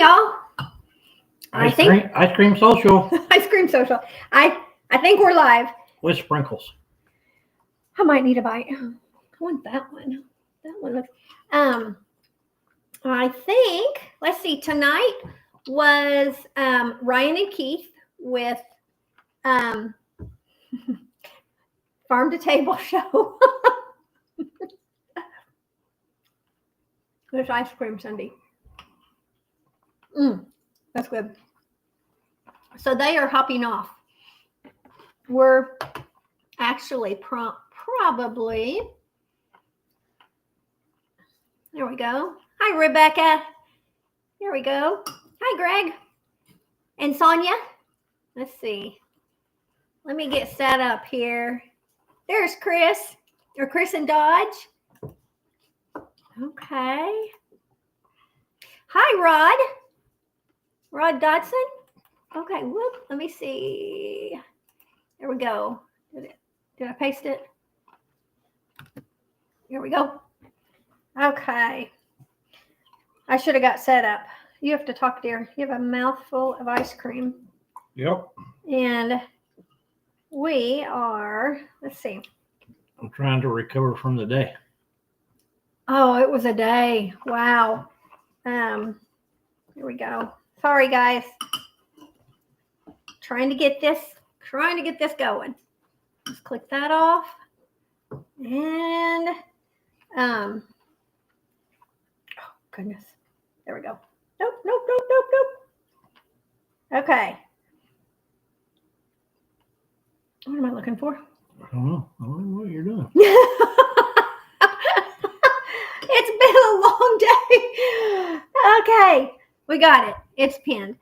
y'all. Ice cream social. Ice cream social. I think we're live. With sprinkles. I might need a bite. I want that one. That one looks. I think. Let's see. Tonight was Ryan and Keith with farm to table show. There's ice cream sundae. That's good. So they are hopping off. We're actually probably. There we go. Hi, Rebecca. There we go. Hi, Greg. And Sonia. Let's see. Let me get set up here. There's Chris. Or Chris and Dodge. Okay. Hi, Rod. Rod Dodson. Okay, whoop. Let me see. There we go. Did I paste it? Here we go. Okay. I should have got set up. You have to talk, dear. You have a mouthful of ice cream. Yep. And we are, let's see. I'm trying to recover from the day. Oh, it was a day. Wow. Here we go. Sorry, guys. Trying to get this going. Just click that off. And oh goodness. There we go. Nope. Okay. What am I looking for? I don't know what you're doing. It's been a long day. Okay. We got it. It's pinned.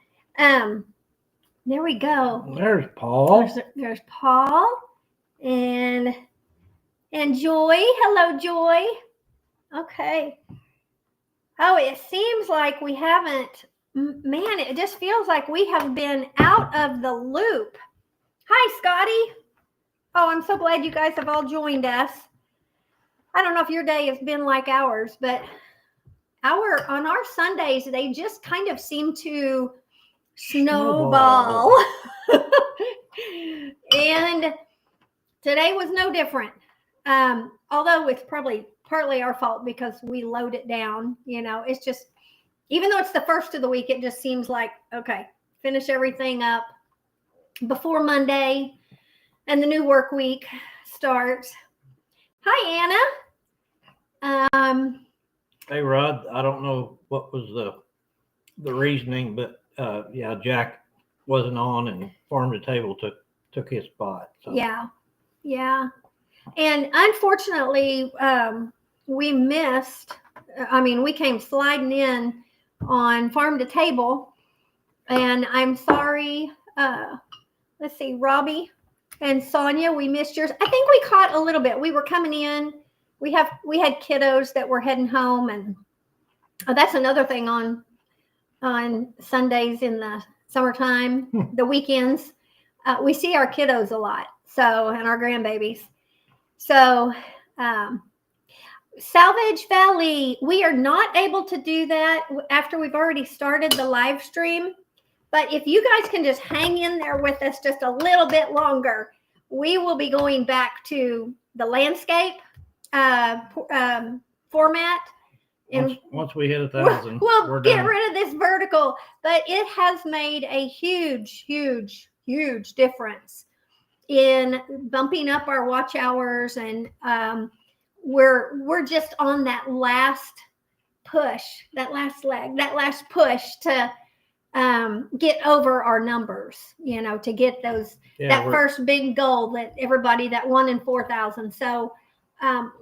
There we go. There's Paul. There's Paul and Joy. Hello, Joy. Okay. Oh, it seems like we haven't, man, it just feels like we have been out of the loop. Hi, Scotty. Oh, I'm so glad you guys have all joined us. I don't know if your day has been like ours, but on our Sundays, they just kind of seem to snowball. And today was no different. Although it's probably partly our fault because we load it down. You know, it's just, even though it's the first of the week, it just seems like, okay, finish everything up before Monday and the new work week starts. Hi, Anna. Hey, Rod. I don't know what was the reasoning, but yeah, Jack wasn't on, and farm to table took his spot. So. Yeah. And unfortunately, we missed. We came sliding in on farm to table, and I'm sorry. Let's see, Robbie and Sonia, we missed yours. I think we caught a little bit. We were coming in. We had kiddos that were heading home, and that's another thing on Sundays in the summertime, the weekends. We see our kiddos a lot, and our grandbabies. So, Salvage Valley, we are not able to do that after we've already started the live stream. But if you guys can just hang in there with us just a little bit longer, we will be going back to the landscape format. And once we hit 1,000, we'll get rid of this vertical. But it has made a huge difference in bumping up our watch hours, and we're just on that last push, that last leg, that last push to get over our numbers, to get those first big goal that everybody, that 1 in 4,000. So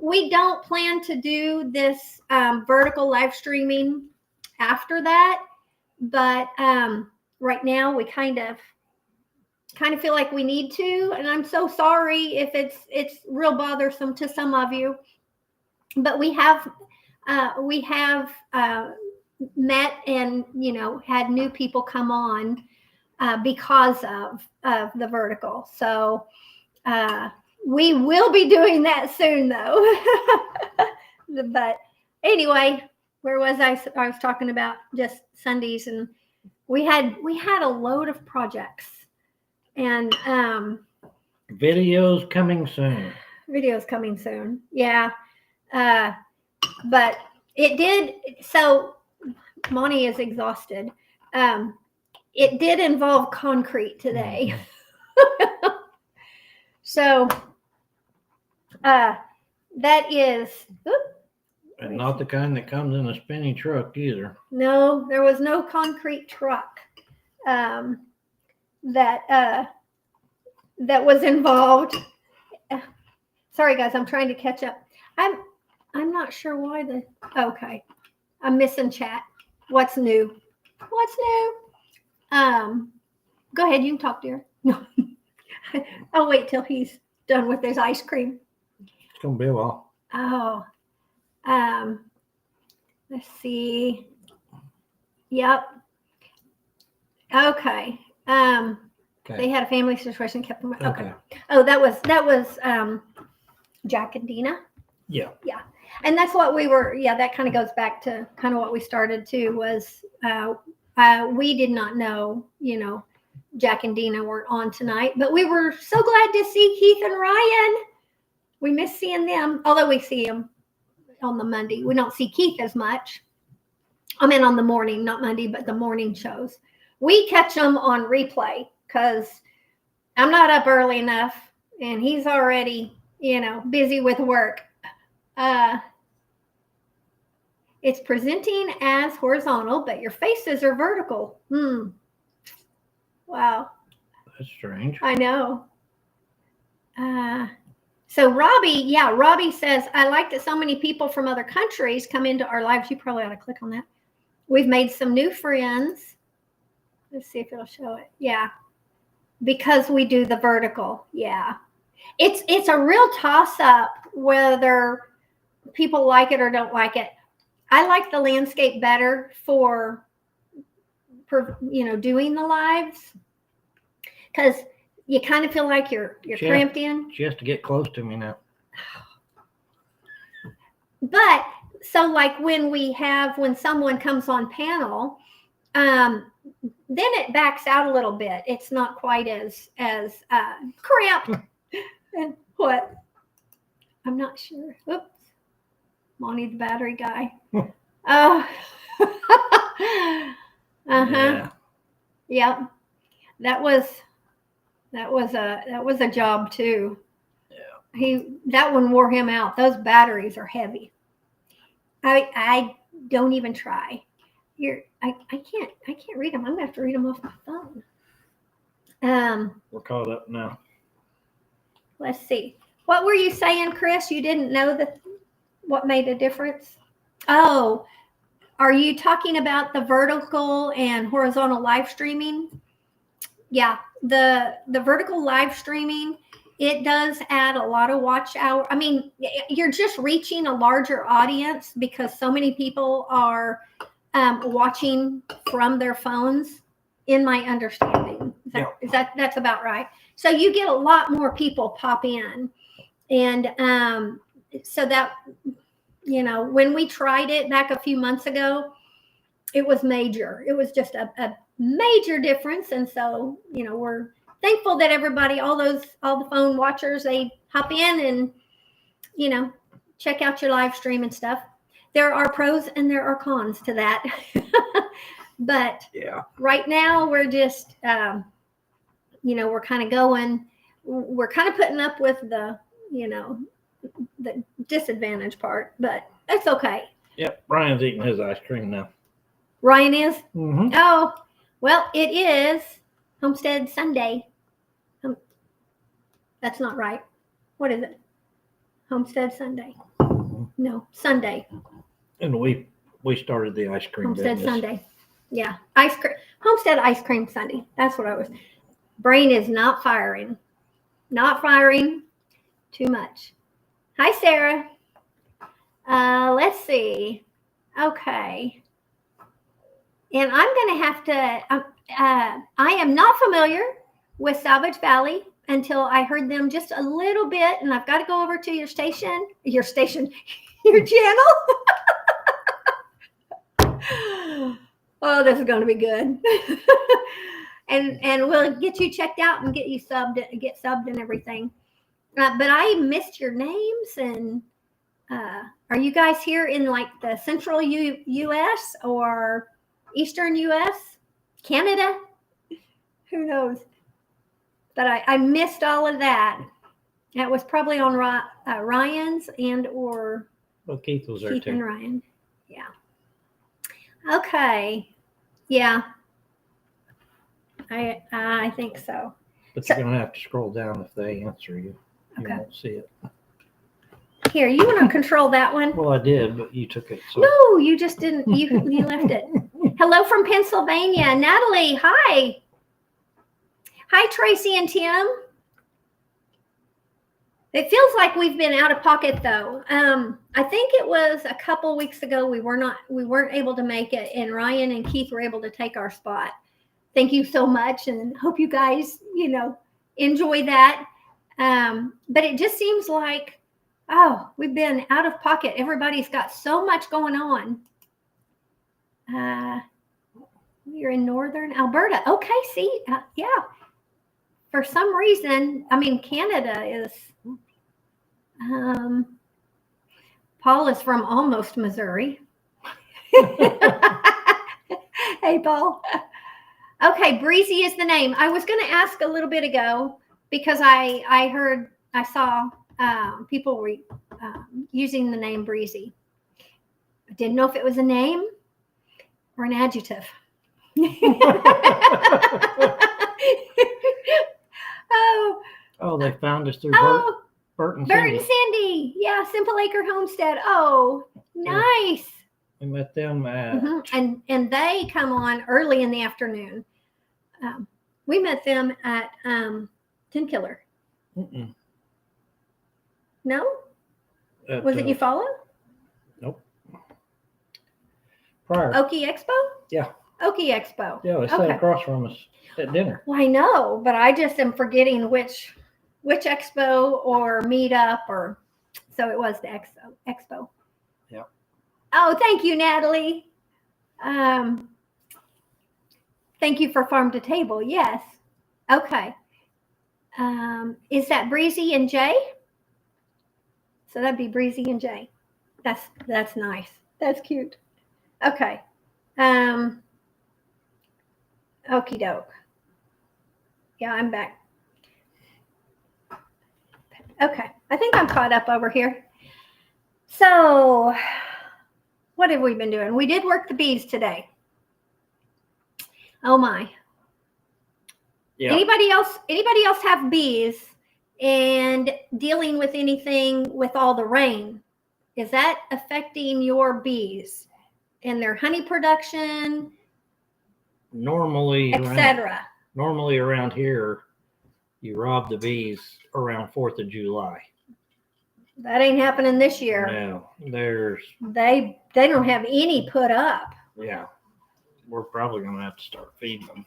we don't plan to do this vertical live streaming after that, but right now we kind of feel like we need to, and I'm so sorry if it's real bothersome to some of you, but we have met and had new people come on because of the vertical. So we will be doing that soon, though. But anyway, where was I? I was talking about just Sundays, and we had a load of projects, and Videos coming soon. videos coming soon. Yeah, but it did. So Monty is exhausted. It did involve concrete today. So that is. And not the kind that comes in a spinning truck either. No, there was no concrete truck that was involved. Sorry, guys, I'm trying to catch up. I'm not sure why okay. I'm missing chat. What's new? What's new? Go ahead, you can talk, dear. No. I'll wait till he's done with his ice cream. It's gonna be a while. Oh. Let's see. Yep. Okay. They had a family situation, kept them. Okay. Oh, that was Jack and Dina. Yeah. Yeah. And that's what we were. Yeah, that kind of goes back to kind of what we started to was we did not know, Jack and Dina weren't on tonight, but we were so glad to see Keith and Ryan. We miss seeing them, although we see them on the Monday. We don't see Keith as much. I mean, on the morning, not Monday, but the morning shows. We catch them on replay because I'm not up early enough and he's already, busy with work. It's presenting as horizontal, but your faces are vertical. Wow. That's strange. I know. So Robbie says, I like that so many people from other countries come into our lives. You probably ought to click on that. We've made some new friends. Let's see if it'll show it. Yeah. Because we do the vertical. Yeah. It's a real toss up whether people like it or don't like it. I like the landscape better for doing the lives because you kind of feel like you're cramped in. She has to get close to me now. But so like when someone comes on panel, then it backs out a little bit. It's not quite as cramped. And what? I'm not sure. Oops. Monty the battery guy. Oh. Yeah. Yep. That was a job too. Yeah. That one wore him out. Those batteries are heavy. I don't even try. I can't read them. I'm gonna have to read them off my phone. We're caught up now. Let's see. What were you saying, Chris? You didn't know what made a difference? Oh, are you talking about the vertical and horizontal live streaming? Yeah, the vertical live streaming, it does add a lot of watch hour. I mean, you're just reaching a larger audience because so many people are watching from their phones, in my understanding. That's about right. So you get a lot more people pop in. And so that, when we tried it back a few months ago, it was major. It was just a major difference. And so, we're thankful that everybody, all the phone watchers, they hop in and, check out your live stream and stuff. There are pros and there are cons to that. But yeah, right now we're just, we're kind of going, we're kind of putting up with the disadvantage part, but that's okay. Yep. Ryan's eating his ice cream now. Ryan is? Mm-hmm. Oh, well, it is Homestead Sunday. That's not right. What is it? Homestead Sunday. Mm-hmm. No, Sunday. And we started the ice cream Homestead business. Sunday. Yeah. Ice cream. Homestead Ice Cream Sunday. That's what I was. Brain is not firing. Not firing too much. Hi, Sarah. Let's see. Okay. And I'm going to have to, I am not familiar with Salvage Valley until I heard them just a little bit. And I've got to go over to your channel. Oh, this is going to be good. and we'll get you checked out and get you subbed and everything. But I missed your names. And are you guys here in like the central U.S. or eastern U.S., Canada? Who knows? But I missed all of that. That was probably on Ryan's or Well, Keith was there Keith too. and Ryan. Yeah. Okay. Yeah. I think so. But you're going to have to scroll down if they answer you. You Okay. won't see it. Here, you want to control that one? Well, I did, but you took it. So. No, you just didn't. You left it. Hello from Pennsylvania. Natalie, hi. Hi, Tracy and Tim. It feels like we've been out of pocket though. I think it was a couple weeks ago we weren't able to make it, and Ryan and Keith were able to take our spot. Thank you so much, and hope you guys, enjoy that. But it just seems like, we've been out of pocket. Everybody's got so much going on. You're in northern Alberta. Okay, see, yeah. For some reason, Canada is. Paul is from almost Missouri. Hey, Paul. Okay, Breezy is the name. I was going to ask a little bit ago because I saw people were using the name Breezy. I didn't know if it was a name or an adjective. Oh, they found us through Bert and Cindy. Cindy. Yeah, Simple Acre Homestead. Oh, nice. We met them at... And they come on early in the afternoon. We met them at Tin Killer. Mm-mm. No? Was it you follow? Nope. Prior. Okie Expo? Yeah. Okie Expo. Yeah, they sat across from us at dinner. Well, I know, but I just am forgetting which expo or meetup or so it was the expo. Yeah. Oh, thank you, Natalie. Thank you for Farm to Table. Yes. Okay. Is that Breezy and Jay? So that'd be Breezy and Jay. That's nice. That's cute. Okay. Okie doke. Yeah, I'm back. Okay. I think I'm caught up over here. So what have we been doing? We did work the bees today. Oh my. Yeah. Anybody else have bees and dealing with anything with all the rain? Is that affecting your bees and their honey production? Normally, etc. Normally around here, you rob the bees around 4th of July. That ain't happening this year. No, they don't have any put up. Yeah. We're probably going to have to start feeding them.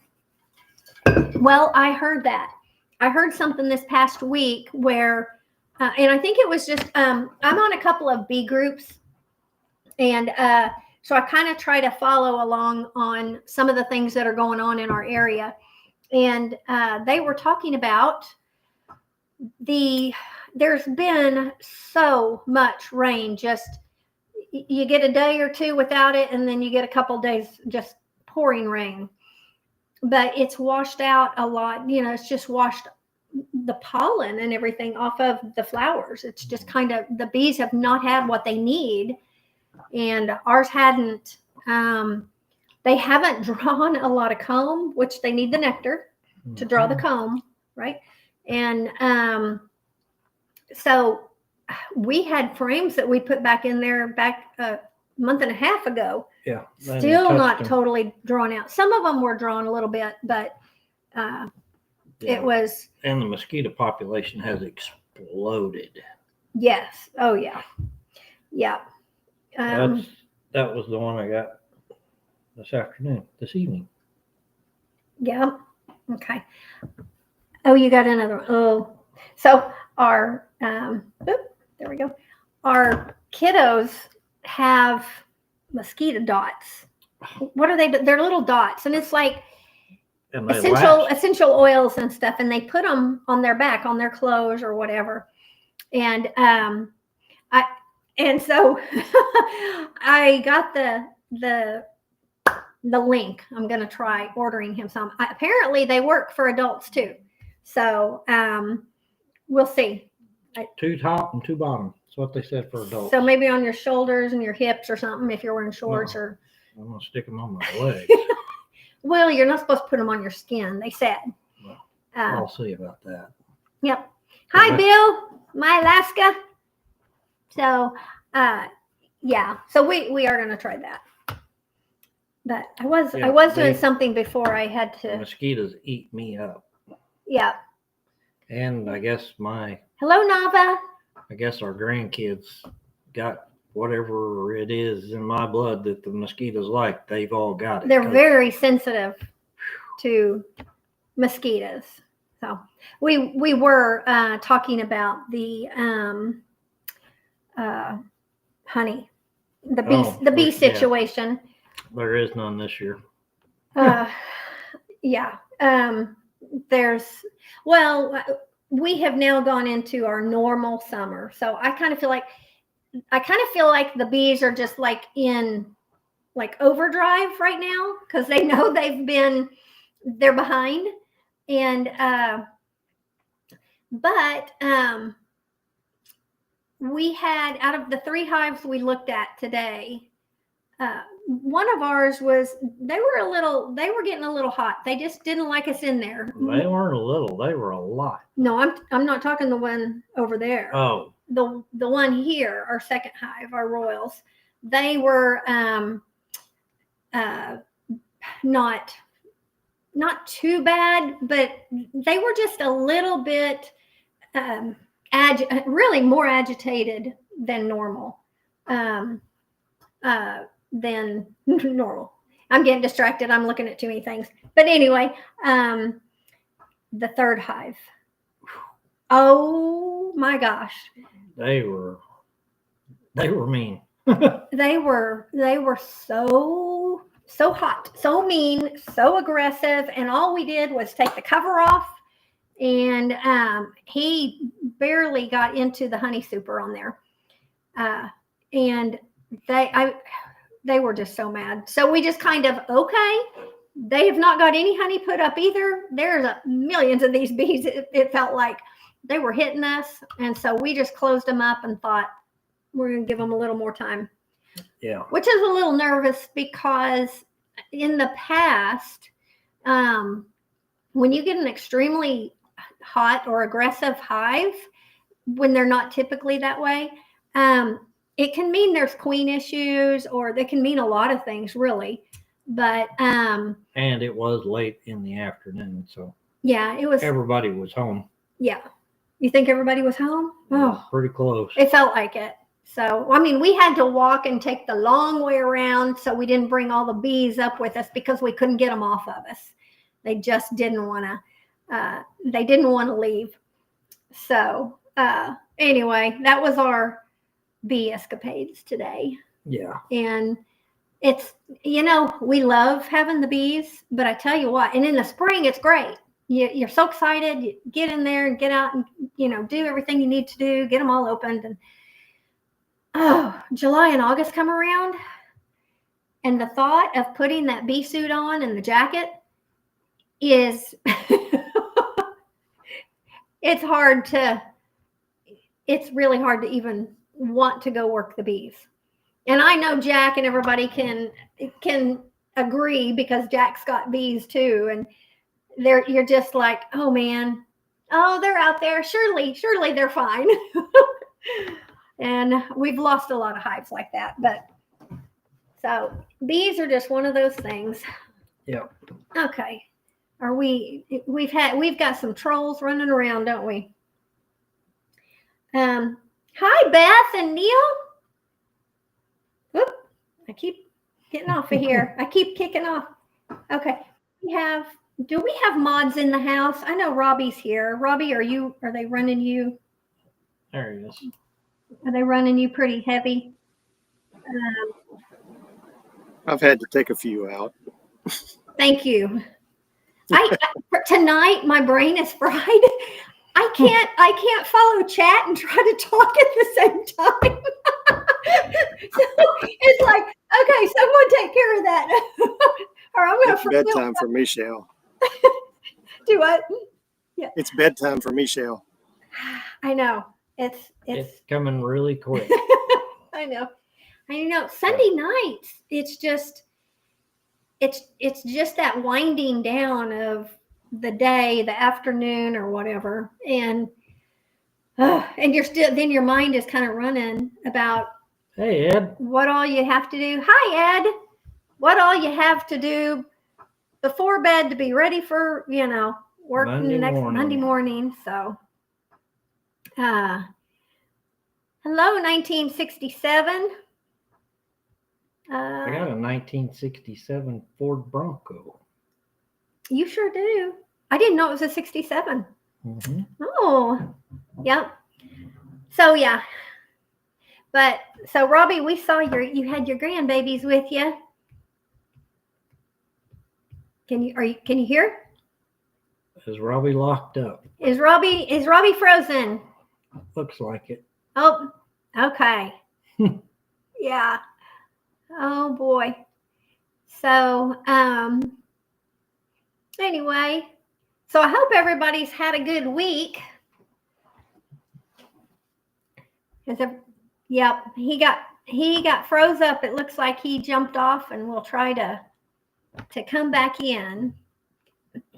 Well, I heard that. I heard something this past week where, and I think it was just, I'm on a couple of bee groups. And so I kind of try to follow along on some of the things that are going on in our area. And they were talking about there's been so much rain. Just you get a day or two without it, and then you get a couple days just pouring rain. But it's washed out a lot. It's just washed the pollen and everything off of the flowers. It's just kind of, the bees have not had what they need, and ours hadn't. They haven't drawn a lot of comb, which they need the nectar to draw the comb, right? And so we had frames that we put back in there a month and a half ago. Yeah. Still not totally drawn out. Some of them were drawn a little bit, but it was. And the mosquito population has exploded. Yes. Oh, yeah. Yeah. That was the one I got this evening. Yeah. Okay. Oh, you got another one. Oh, so our, there we go. Our kiddos have mosquito dots what are they? They're little dots, and it's like And they essential oils and stuff, and they put them on their back, on their clothes or whatever. And so I got the link. I'm gonna try ordering him some. Apparently they work for adults too, so we'll see. 2 top and 2 bottom. That's what they said for adults. So maybe on your shoulders and your hips or something if you're wearing shorts. Or I'm gonna stick them on my legs. Well, you're not supposed to put them on your skin, they said. Well, I'll see about that. Yep. Hi, Bill, my Alaska. So, yeah. So we are gonna try that. But I was doing something before I had to. The mosquitoes eat me up. Yeah. And I guess Hello, Nava. I guess our grandkids got whatever it is in my blood that the mosquitoes like. They've all got it. They're very sensitive to mosquitoes. So we were talking about the honey, the bee situation. Yeah. There is none this year. Yeah. We have now gone into our normal summer. So I kind of feel like the bees are just like in like overdrive right now because they know they're behind. And but we had, out of the 3 hives we looked at today, one of ours they were getting a little hot. They just didn't like us in there. They weren't a little, they were a lot. No, I'm not talking the one over there. Oh. The one here, our second hive, our royals, they were not too bad, but they were just a little bit really more agitated than normal. Than normal. I'm getting distracted. I'm looking at too many things. But anyway, the 3rd hive. Oh my gosh. They were mean. They were so hot, so mean, so aggressive, and all we did was take the cover off, and he barely got into the honey super on there. And they were just so mad. So we just kind of, okay, they have not got any honey put up either. There's millions of these bees. It felt like they were hitting us. And so we just closed them up and thought we're going to give them a little more time. Yeah. Which is a little nervous because in the past, when you get an extremely hot or aggressive hive, when they're not typically that way, it can mean there's queen issues, or they can mean a lot of things, really. But and it was late in the afternoon, so yeah, it was. Everybody was home. Yeah, you think everybody was home? Oh, pretty close. It felt like it. So I mean, we had to walk and take the long way around, so we didn't bring all the bees up with us because we couldn't get them off of us. They just didn't want to. They didn't want to leave. So anyway, that was our bee escapades today. Yeah. And it's, we love having the bees, but I tell you what, and in the spring, it's great. You're so excited. You get in there and get out and, do everything you need to do, get them all opened. And July and August come around, and the thought of putting that bee suit on and the jacket is, it's really hard to even want to go work the bees. And I know Jack and everybody can agree, because Jack's got bees too, and you're just like, oh man, they're out there, surely they're fine. And we've lost a lot of hives like that. But so bees are just one of those things. Yeah. Okay. We've got some trolls running around, don't we? Hi, Beth and Neil. Whoop, I keep getting off of here. I keep kicking off. Okay. Do we have mods in the house? I know Robbie's here. Robbie, are they running you? There he is. Are they running you pretty heavy? I've had to take a few out. Thank you. Tonight my brain is fried. I can't follow chat and try to talk at the same time. So it's like, okay, someone take care of that. Or I'm gonna It's bedtime for Michelle. do what? It's bedtime for Michelle. I know. It's coming really quick. I know. Sunday nights, it's just that winding down of the day, the afternoon or whatever. And you're still, then your mind is kind of running about, Hey, Ed. what all you have to do. Hi, Ed. What all you have to do before bed to be ready for, work Monday morning. So, hello, 1967. I got a 1967 Ford Bronco. You sure do. I didn't know it was a 67. Mm-hmm. Oh, yep. So yeah. But so Robbie, we saw you had your grandbabies with you. Can you hear? Is Robbie locked up? Is Robbie frozen? Looks like it. Oh, okay. Yeah. Oh boy. So anyway, so I hope everybody's had a good week. Yep, he got froze up. It looks like he jumped off, and we'll try to come back in.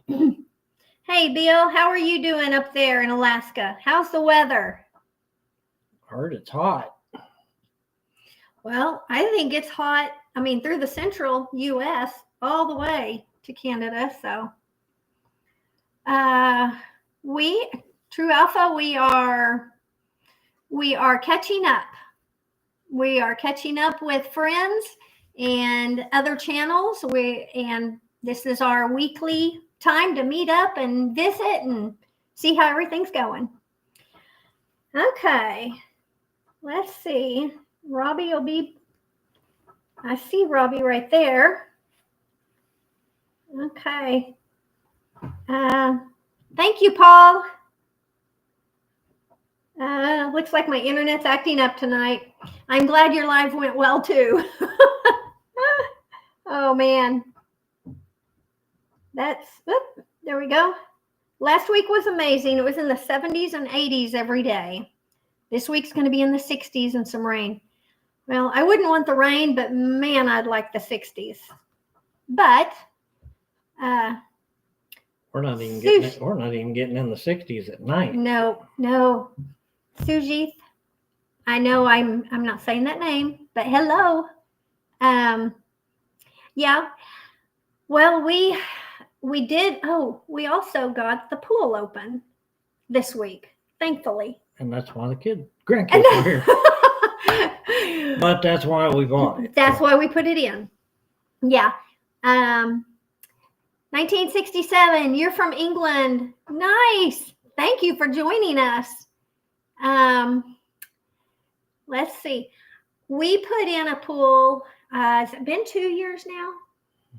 Hey, Bill, how are you doing up there in Alaska? How's the weather? I heard it's hot. Well, I think it's hot. I mean, through the central U.S. all the way to Canada. So, True Alpha, we are catching up. We are catching up with friends and other channels. And this is our weekly time to meet up and visit and see how everything's going. Okay, let's see. Robbie will be, I see Robbie right there. Okay. Thank you, Paul. Looks like my internet's acting up tonight. I'm glad your live went well too. Oh man. There we go. Last week was amazing. It was in the 70s and 80s every day. This week's going to be in the 60s and some rain. Well, I wouldn't want the rain, but man, I'd like the 60s. But we're not even getting in the 60s at night. No. Sujith, I know I'm not saying that name, but hello. Yeah. Well, we did. Oh, we also got the pool open this week, thankfully. And that's why the grandkids are here. But that's why we bought it. That's why we put it in. Yeah. 1967. You're from England. Nice. Thank you for joining us. Let's see. We put in a pool. Has it been 2 years now?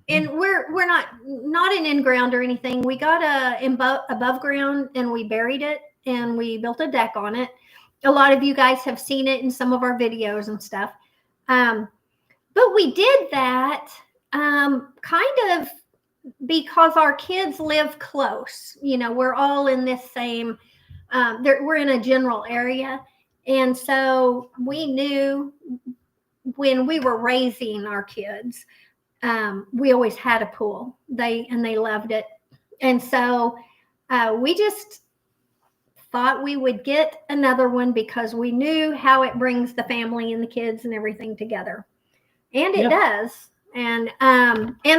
And we're not an in-ground or anything. We got a above ground and we buried it and we built a deck on it. A lot of you guys have seen it in some of our videos and stuff. But we did that kind of because our kids live close. We're all in this same, we're in a general area. And so we knew when we were raising our kids, we always had a pool. They loved it. And so we just thought we would get another one because we knew how it brings the family and the kids and everything together. And it does. And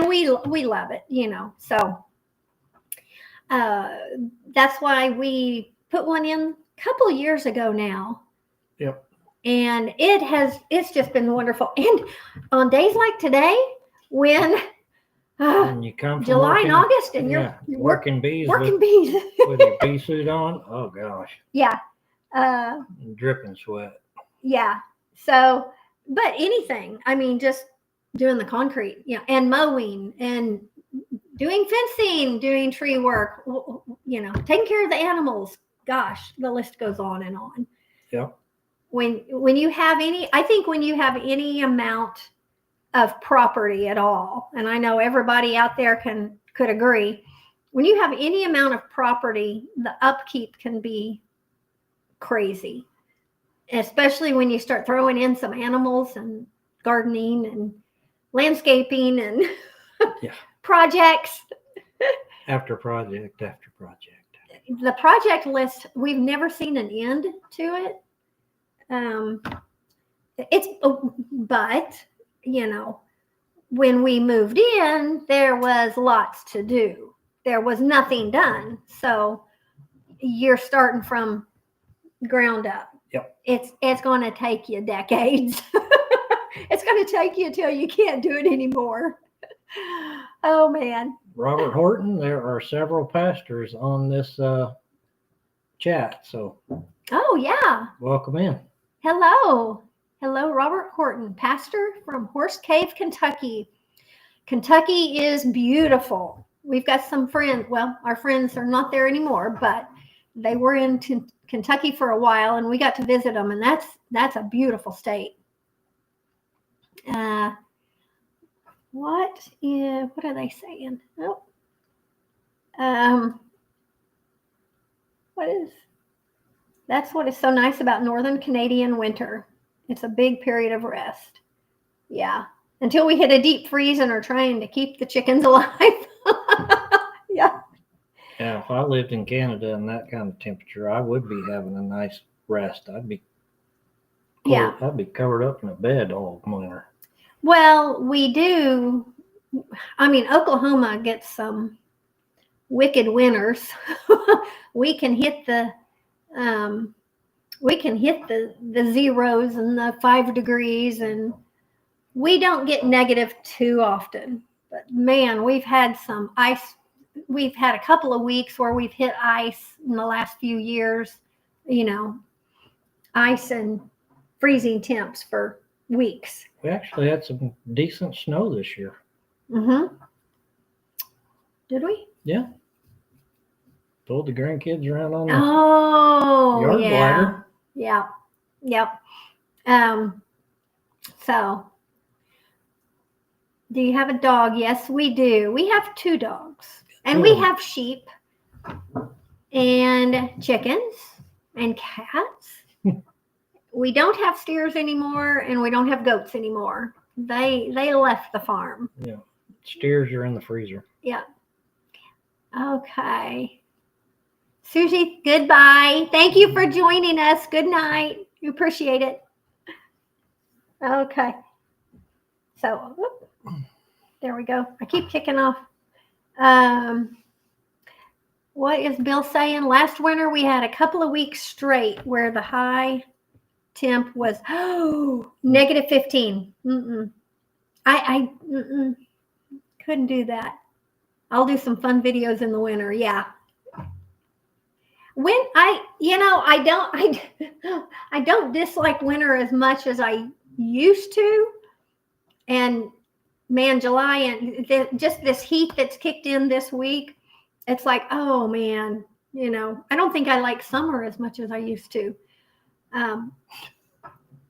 we love it, So that's why we put one in a couple years ago now. Yep. And it's just been wonderful. And on days like today, when you come from July and August and you're working bees with your bee suit on, oh gosh. Yeah. Dripping sweat. Yeah. So, but anything, I mean, just doing the concrete, and mowing and doing fencing, doing tree work, taking care of the animals. Gosh, the list goes on and on. Yeah. When you have any, I think when you have any amount of property at all, and I know everybody out there could agree, when you have any amount of property, the upkeep can be crazy, especially when you start throwing in some animals and gardening and landscaping and projects. After project after project. The project list, we've never seen an end to it. But when we moved in, there was lots to do. There was nothing done. So you're starting from ground up. Yep. It's going to take you decades. It's going to take you till you can't do it anymore. Oh, man. Robert Horton, there are several pastors on this chat. So. Oh, yeah. Welcome in. Hello, Robert Horton, pastor from Horse Cave, Kentucky. Kentucky is beautiful. We've got some friends. Well, our friends are not there anymore, but they were in Kentucky for a while, and we got to visit them, and that's a beautiful state. What are they saying? Oh, that's what is so nice about Northern Canadian winter. It's a big period of rest. Yeah. Until we hit a deep freeze and are trying to keep the chickens alive. Yeah. Yeah, if I lived in Canada in that kind of temperature, I would be having a nice rest. I'd be covered up in a bed all winter. Well, we do. I mean, Oklahoma gets some wicked winters. We can hit the zeros and the 5 degrees, and we don't get negative too often. But man, we've had some ice. We've had a couple of weeks where we've hit ice in the last few years, ice and freezing temps for weeks. We actually had some decent snow this year. Mm-hmm. Did we? Yeah. Pulled the grandkids around on the yard glider. Yeah. Yep. So, do you have a dog? Yes, we do. We have 2 dogs. And we have sheep and chickens and cats. We don't have steers anymore, and we don't have goats anymore. They left the farm. Yeah. Steers are in the freezer. Yeah. Okay. Susie, goodbye. Thank you for joining us. Good night. We appreciate it. Okay. So, there we go. I keep kicking off. What is Bill saying? Last winter, we had a couple of weeks straight where the high temp was negative 15. I couldn't do that. I'll do some fun videos in the winter. Yeah. When I don't dislike winter as much as I used to. And man, July and just this heat that's kicked in this week, it's like, oh man, I don't think I like summer as much as I used to.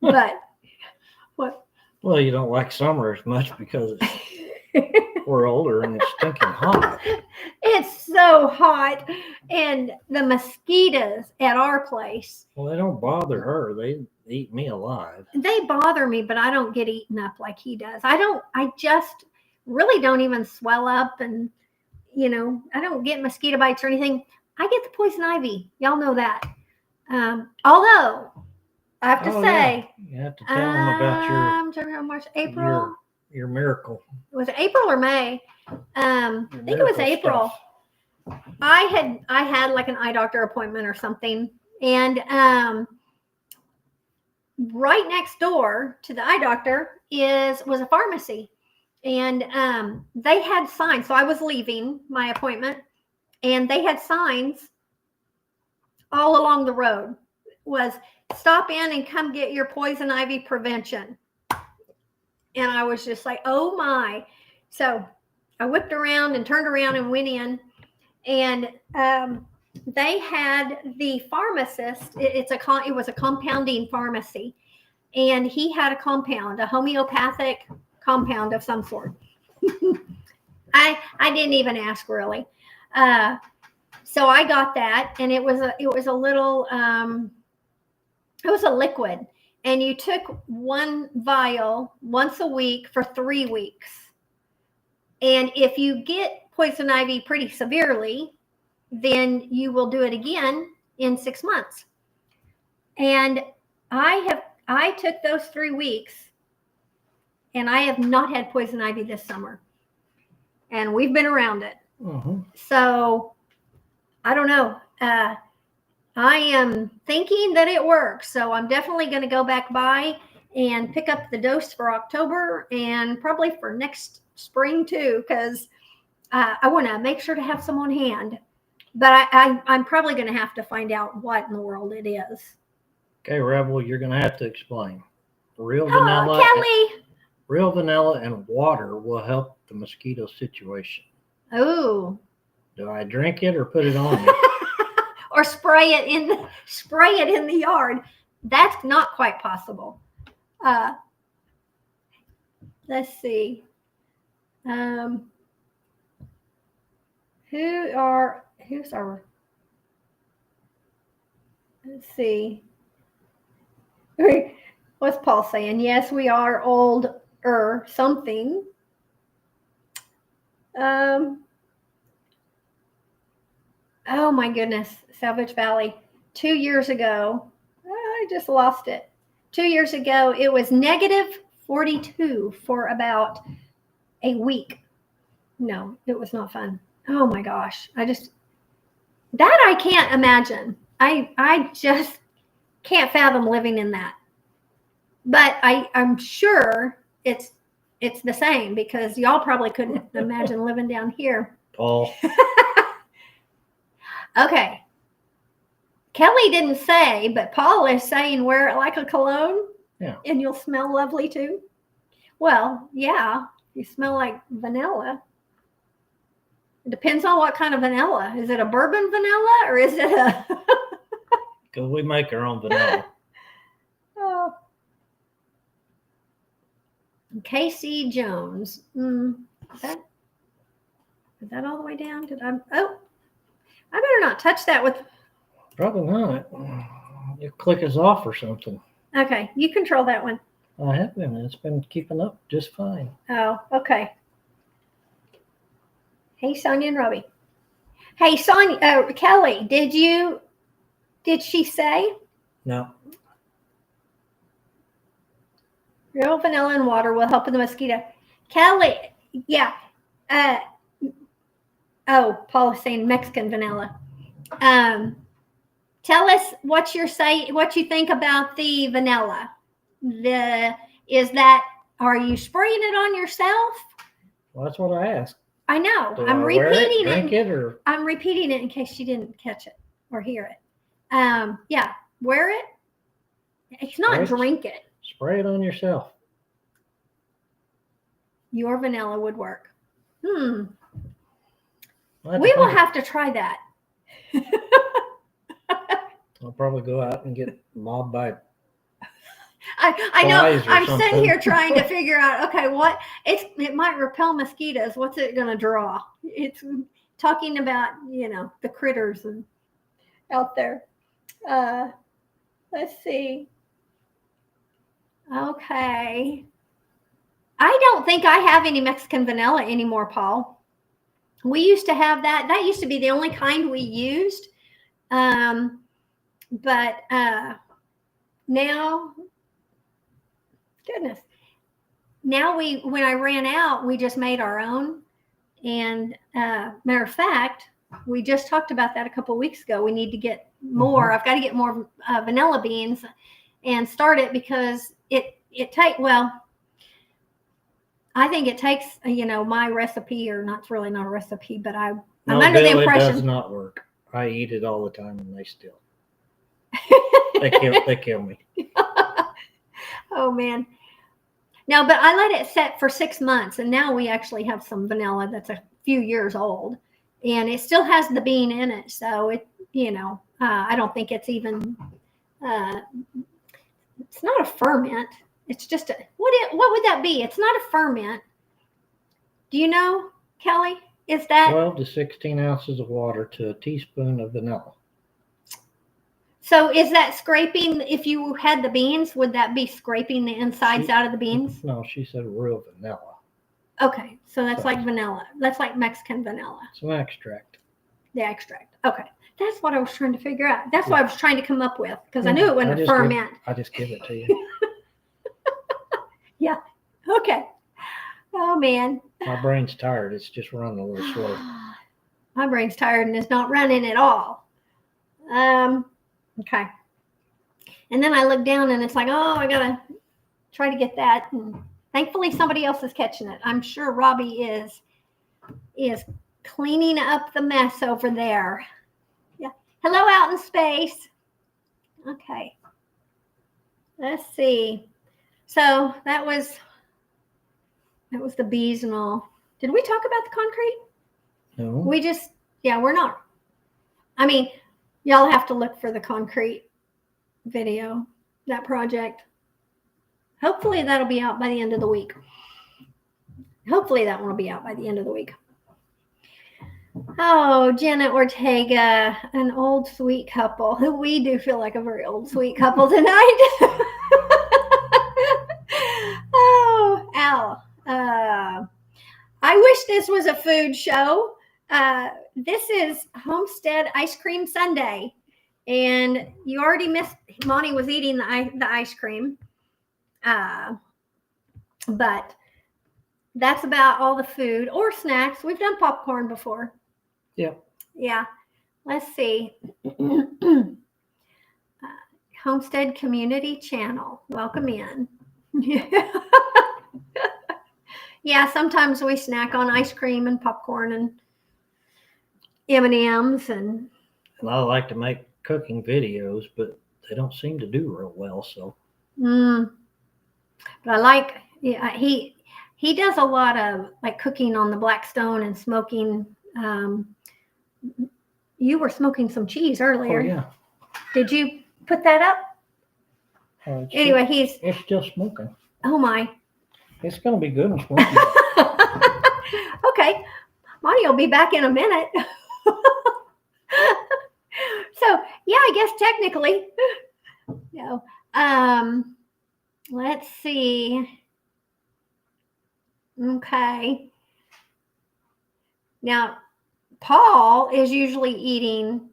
But what? Well, you don't like summer as much because we're older and it's stinking hot. It's so hot. And the mosquitoes at our place. Well, they don't bother her. They eat me alive. They bother me, but I don't get eaten up like he does. I just really don't even swell up, and, I don't get mosquito bites or anything. I get the poison ivy. Y'all know that. Although, I have to say. Yeah. You have to tell them about January, March, April. Your miracle. Was it April or May? I think it was April. Stuff. I had like an eye doctor appointment or something, and right next door to the eye doctor was a pharmacy, and they had signs. So I was leaving my appointment, and they had signs all along the road. Was stop in and come get your poison ivy prevention. And I was just like, oh my. So I whipped around and turned around and went in, and they had the pharmacist. It was a compounding pharmacy, and he had a compound, a homeopathic compound of some sort. I didn't even ask really. So I got that, and it was a little it was a liquid, and you took one vial once a week for 3 weeks. And if you get poison ivy pretty severely, then you will do it again in 6 months. And I took those 3 weeks, and I have not had poison ivy this summer. And we've been around it. Mm-hmm. So I don't know. I am thinking that it works. So I'm definitely going to go back by and pick up the dose for October and probably for next spring too, because I want to make sure to have some on hand. But I'm probably going to have to find out what in the world it is. Okay, Rebel, you're going to have to explain. Real Oh, vanilla and water will help the mosquito situation. Oh. Do I drink it or put it on me? Or spray it in the yard. That's not quite possible. Let's see. Who's our? Let's see. What's Paul saying? Yes, we are older something. Oh my goodness, Salvage Valley. 2 years ago, I just lost it. 2 years ago, it was negative 42 for about a week. No, it was not fun. Oh my gosh. I can't imagine. I just can't fathom living in that. But I'm sure it's the same, because y'all probably couldn't imagine living down here. Paul. Okay. Kelly didn't say, but Paul is saying wear it like a cologne. Yeah. And you'll smell lovely too. Well, yeah, you smell like vanilla. It depends on what kind of vanilla. Is it a bourbon vanilla, or is it a... Because we make our own vanilla. Oh. Casey Jones. Is that all the way down? I better not touch that with... Probably not. You click us off or something. Okay, you control that one. I have been. It's been keeping up just fine. Oh, okay. Hey, Sonia and Robbie. Hey, Sonia, Kelly, did she say? No. Real vanilla and water will help with the mosquito. Kelly, yeah. Paul is saying Mexican vanilla. Tell us what you think about the vanilla. Are you spraying it on yourself? Well, that's what I asked. I know. Do I'm I wear repeating it, drink it, or I'm repeating it in case you didn't catch it or hear it. Yeah, wear it. It's not drink it. Spray it on yourself. Your vanilla would work. We Well, will have to try that. I'll probably go out and get mobbed by. I know. I'm something. sitting here trying to figure out. Okay, it might repel mosquitoes. What's it going to draw? It's talking about the critters and out there. Let's see. Okay. I don't think I have any Mexican vanilla anymore, Paul. We used to have that. That used to be the only kind we used. But now, goodness, now when I ran out, we just made our own. And matter of fact, we just talked about that a couple of weeks ago. We need to get more. I've got to get more vanilla beans and start it, because I think it takes, my recipe, or not, it's really not a recipe, but I'm under the impression. It does not work. I eat it all the time, and they still. They kill me. Oh man. No, but I let it set for 6 months, and now we actually have some vanilla that's a few years old, and it still has the bean in it. So it, I don't think it's even. It's not a ferment. It's just what would that be? It's not a ferment. Do you know, Kelly? Is that 12 to 16 ounces of water to a teaspoon of vanilla. so? Is that scraping? If you had the beans, would that be scraping the insides out of the beans? No, she said real vanilla. Okay, so that's like vanilla. That's like Mexican vanilla. Some extract. The extract. Okay, that's what I was trying to figure out. That's what I was trying to come up with because I knew it wasn't a ferment. I just give it to you. Yeah. Okay. Oh man. My brain's tired. It's just running a little slow. My brain's tired and it's not running at all. Okay. And then I look down and it's like, oh, I gotta try to get that. And thankfully, somebody else is catching it. I'm sure Robbie is cleaning up the mess over there. Yeah. Hello, out in space. Okay. Let's see. So that was the bees and all. Did we talk about the concrete? No. We just, we're not. I mean, y'all have to look for the concrete video, that project. Hopefully that'll be out by the end of the week. Hopefully that one will be out by the end of the week. Oh, Janet Ortega, an old sweet couple. We do feel like a very old sweet couple tonight. Oh, Al. I wish this was a food show. This is Homestead Ice Cream Sunday. And you already missed, Monty was eating the ice cream. But that's about all the food or snacks. We've done popcorn before. Yep. Yeah. Let's see. Homestead Community Channel. Welcome in. Yeah, sometimes we snack on ice cream and popcorn and M&Ms and I like to make cooking videos, but they don't seem to do real well. So. But I like. Yeah, he does a lot of like cooking on the Blackstone and smoking. You were smoking some cheese earlier. Oh yeah. Did you put that up? Anyway, it's still smoking. Oh my. It's gonna be good and smoky. Okay, Monty will be back in a minute. So yeah, I guess technically, let's see. Okay. Now, Paul is usually eating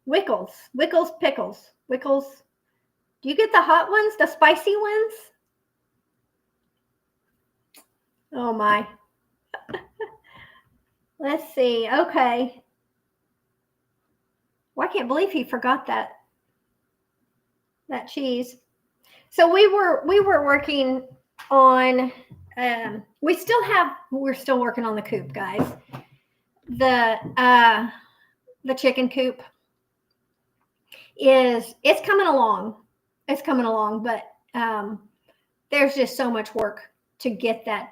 Wickles pickles. Wickles. Do you get the hot ones, the spicy ones? Oh my. Let's see. Okay. Well, I can't believe he forgot that cheese. So we were working on we're still working on the coop, guys. The chicken coop it's coming along. It's coming along, but there's just so much work to get that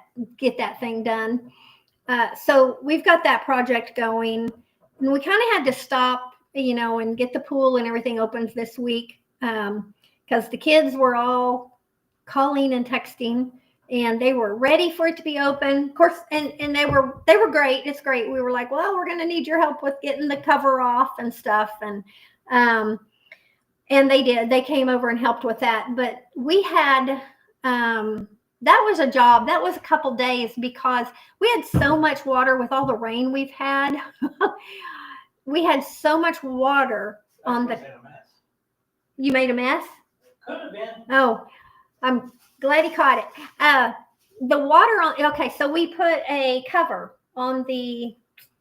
thing done. So we've got that project going, and we kind of had to stop, and get the pool and everything opened this week because the kids were all calling and texting, and they were ready for it to be open. Of course, and they were great. It's great. We were like, well, we're going to need your help with getting the cover off and stuff, and they did. They came over and helped with that. But we had that was a job. That was a couple days because we had so much water with all the rain we've had. We had so much water on the. You made a mess? Could have been. Oh, I'm glad he caught it. The water on. Okay, so we put a cover on the.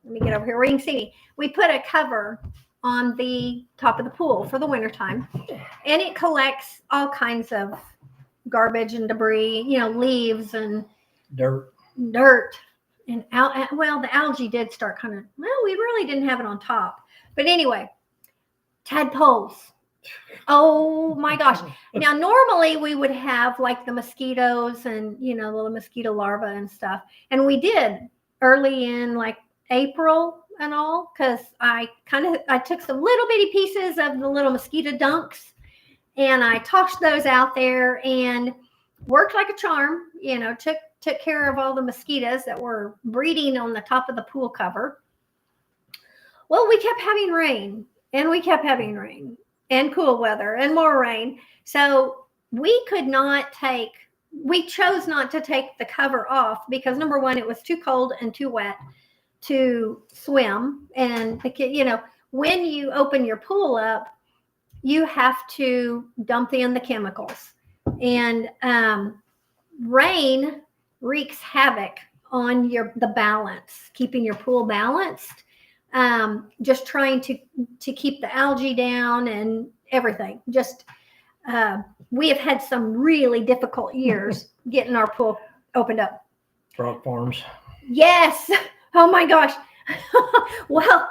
Let me get over here where you can see me. We put a cover on the top of the pool for the wintertime, and it collects all kinds of garbage and debris, leaves and Dirt. And the algae did start we really didn't have it on top. But anyway, tadpoles. Oh my gosh. Now, normally we would have like the mosquitoes and, the little mosquito larvae and stuff. And we did early in like April and all, because I took some little bitty pieces of the little mosquito dunks and I tossed those out there and worked like a charm, took care of all the mosquitoes that were breeding on the top of the pool cover. Well, we kept having rain and we kept having rain and cool weather and more rain. So we chose not to take the cover off because number one, it was too cold and too wet to swim. And the kid, when you open your pool up, you have to dump in the chemicals. And rain wreaks havoc on the balance, keeping your pool balanced. Just trying to keep the algae down and everything. Just we have had some really difficult years getting our pool opened up. Frog farms. Yes. Oh my gosh. Well,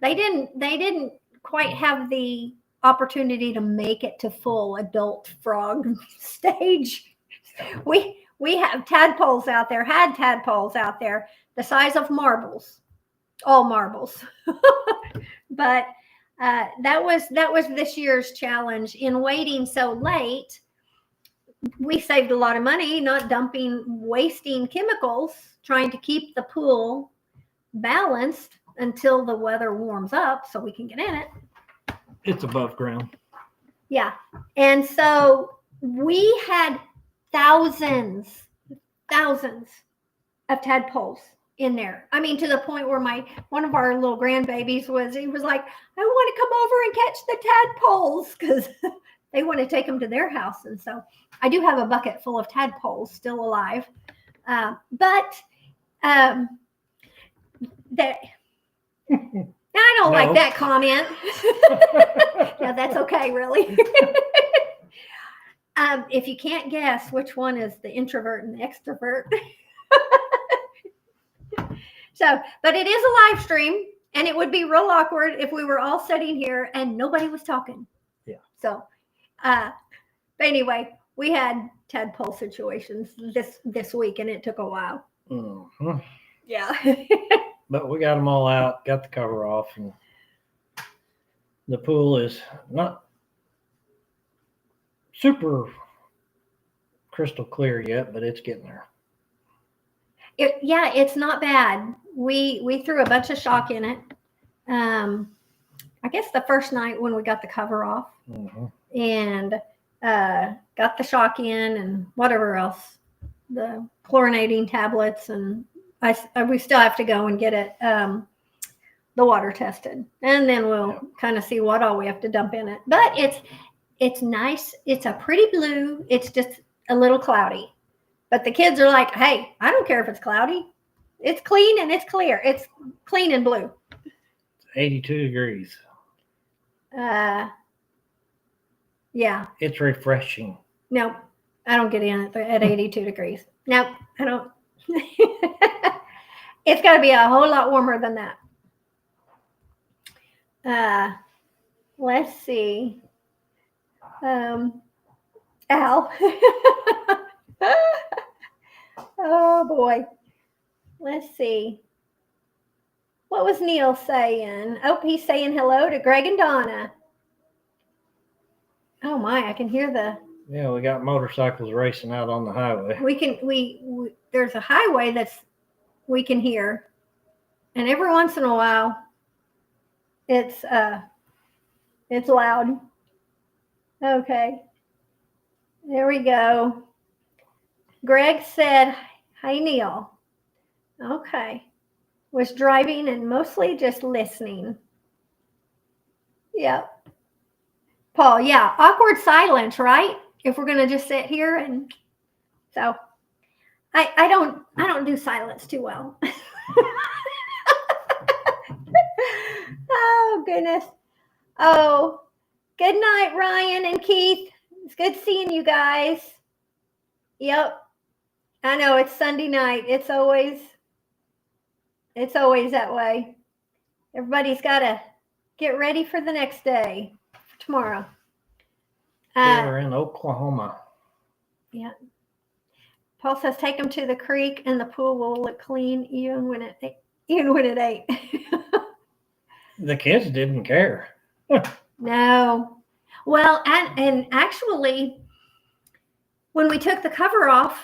they didn't quite have the opportunity to make it to full adult frog stage. We have tadpoles out there, had tadpoles out there the size of marbles. All marbles. But that was this year's challenge. In waiting so late, we saved a lot of money not wasting chemicals, trying to keep the pool balanced until the weather warms up so we can get in it. It's above ground. Yeah. And so we had thousands of tadpoles in there. I mean, to the point where one of our little grandbabies he was like, I want to come over and catch the tadpoles because they want to take them to their house. And so I do have a bucket full of tadpoles still alive. But I don't like that comment. Yeah, that's okay, really. If you can't guess which one is the introvert and the extrovert. So, but it is a live stream, and it would be real awkward if we were all sitting here and nobody was talking. Yeah. So, but anyway, we had tadpole situations this week, and it took a while. Mm-hmm. Yeah. But we got them all out, got the cover off, and the pool is not super crystal clear yet, but it's getting there. It's not bad. We threw a bunch of shock in it. I guess the first night when we got the cover off, and got the shock in and whatever else, the chlorinating tablets, and we still have to go and get it the water tested, and then we'll kind of see what all we have to dump in it. But it's nice. It's a pretty blue. It's just a little cloudy. But the kids are like, hey, I don't care if it's cloudy. It's clean and it's clear. It's clean and blue. It's 82 degrees. Yeah. It's refreshing. No, I don't get in at 82 degrees. No, I don't. It's got to be a whole lot warmer than that. Let's see. Al. Oh boy. Let's see. What was Neil saying? Oh, he's saying hello to Greg and Donna. Oh my, I can hear Yeah, we got motorcycles racing out on the highway. we there's a highway we can hear. And every once in a while it's loud. Okay. There we go. Greg said, hi, Neil. Okay. Was driving and mostly just listening. Yep. Paul, yeah. Awkward silence, right? If we're going to just sit here and so I don't do silence too well. Oh, goodness. Oh, good night, Ryan and Keith. It's good seeing you guys. Yep. I know it's Sunday night. It's always that way. Everybody's got to get ready for the next day, tomorrow. They're in Oklahoma. Yeah. Paul says take them to the creek and the pool will look clean even when it ate. The kids didn't care. No. Well, and actually, when we took the cover off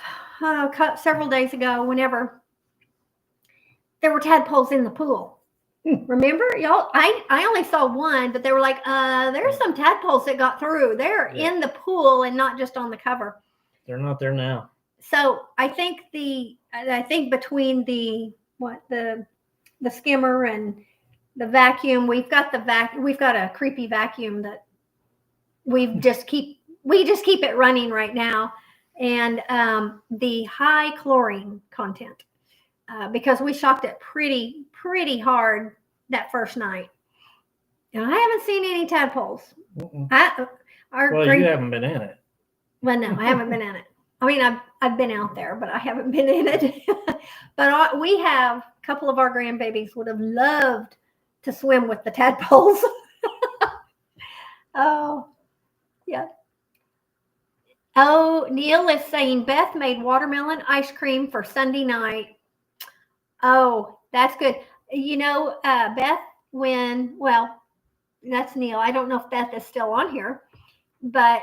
several days ago, whenever there were tadpoles in the pool. Remember, y'all? I only saw one, but they were like, there's some tadpoles that got through. They're in the pool and not just on the cover. They're not there now. So I think between the skimmer and the vacuum, we've got a creepy vacuum that we just keep it running right now, and the high chlorine content because we shocked it pretty hard that first night, and I haven't seen any tadpoles. You haven't been in it. Well, no, I haven't been in it. I mean, I've been out there, but I haven't been in it. But we have a couple of our grandbabies would have loved to swim with the tadpoles. Oh, yeah. Oh, Neil is saying Beth made watermelon ice cream for Sunday night. Oh, that's good. You know, Beth, that's Neil. I don't know if Beth is still on here, but